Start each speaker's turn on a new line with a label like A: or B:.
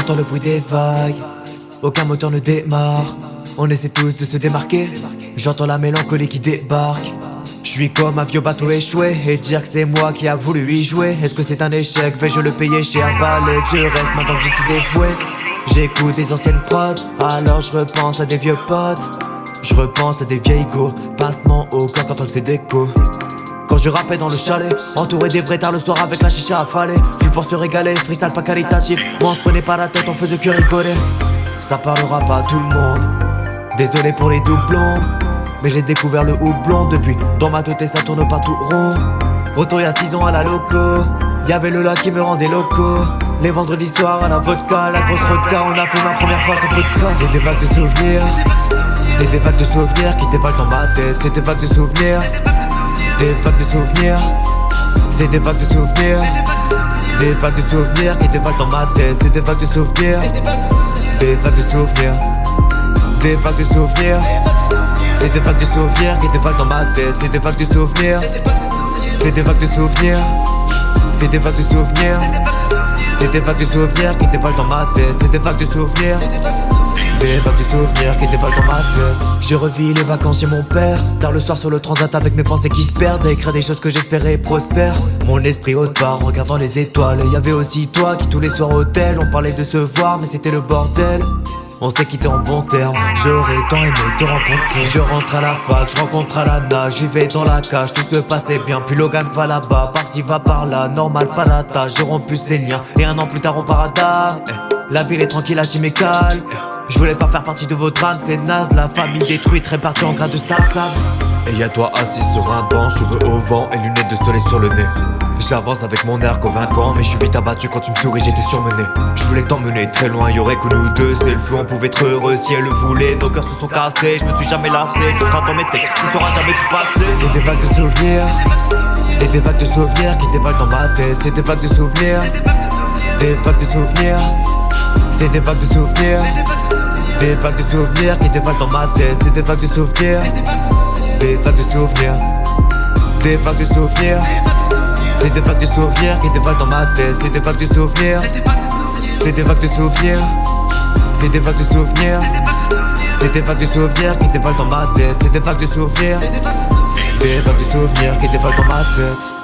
A: J'entends le bruit des vagues, aucun moteur ne démarre. On essaie tous de se démarquer, j'entends la mélancolie qui débarque. Je suis comme un vieux bateau échoué, et dire que c'est moi qui a voulu y jouer. Est-ce que c'est un échec? Vais-je le payer cher? Balai que je reste maintenant que je suis défoué. J'écoute des anciennes prods, alors je repense à des vieux potes. Je repense à des vieilles go, passement au corps quand on fait déco. Quand je rappais dans le chalet, entouré des vrais tard le soir avec la chicha affalée. Vu pour se régaler, freestyle pas caritatif. Moi on se prenait pas la tête, on faisait que rigoler. Ça parlera pas à tout le monde, désolé pour les doublons. Mais j'ai découvert le houblon depuis. Dans ma tête ça tourne pas tout rond. Retour il y a 6 ans à la loco, y'avait le lac qui me rendait loco. Les vendredis soirs à la vodka, la grosse vodka. On a fait ma première fois sur podcast. C'est des vagues de souvenirs, c'est des vagues de souvenirs qui dévalent dans ma tête. C'est des vagues de souvenirs, des vagues de souvenirs, c'est des vagues de souvenirs, des vagues de souvenirs qui dévalent dans ma tête. C'est des vagues de souvenirs, des vagues de souvenirs, des vagues de souvenirs, c'est des vagues de souvenirs qui dévalent dans ma tête. C'est des vagues de souvenirs, c'est des vagues de souvenirs, c'est des vagues de souvenirs, c'est des vagues de souvenirs qui dévalent dans ma tête. C'est des vagues de souvenirs, des vagues de souvenirs qui dévalent dans ma tête. Je revis les vacances chez mon père, tard le soir sur le transat avec mes pensées qui se perdent. À écrire des choses que j'espérais prospères. Mon esprit haute part en regardant les étoiles. Y'avait aussi toi qui tous les soirs au hôtel. On parlait de se voir mais c'était le bordel. On s'est quitté en bon terme, j'aurais tant aimé te rencontrer. Je rentre à la fac, je rencontre à la nage. J'y vais dans la cage, tout se passait bien. Puis Logan va là-bas, par-ci va par-là. Normal pas la tâche, j'ai rompu ses liens. Et un an plus tard on part à Dame. La ville est tranquille, la team est calme. Je voulais pas faire partie de vos drames, c'est naze. La famille détruite, répartie en gras de sable.
B: Et y'a toi assis sur un banc, cheveux au vent et lunettes de soleil sur le nez. J'avance avec mon air convaincant, mais je suis vite abattu quand tu me souris, j'étais surmené. Je voulais t'emmener très loin, y'aurait que nous deux. C'est le feu, on pouvait être heureux si elle le voulait. Nos cœurs se sont cassés, je me suis jamais lassé. Tu seras dans mes textes, tu sauras jamais du passé.
A: C'est des vagues de souvenirs, c'est des vagues de souvenirs qui dévalent dans ma tête. C'est des vagues de souvenirs, des vagues de souvenirs, c'est des vagues de souvenirs, des vagues de souvenirs qui dévalent dans ma tête. C'est des vagues de souvenirs, des vagues de souvenirs, des vagues de souvenirs, c'est des vagues de souvenirs qui dévalent dans ma tête. C'est des vagues de souvenirs, c'est des vagues de souvenirs, c'est des vagues de souvenirs, c'est des vagues de souvenirs qui dévalent dans ma tête. C'est des vagues de souvenirs, des vagues de souvenirs qui dévalent dans ma tête.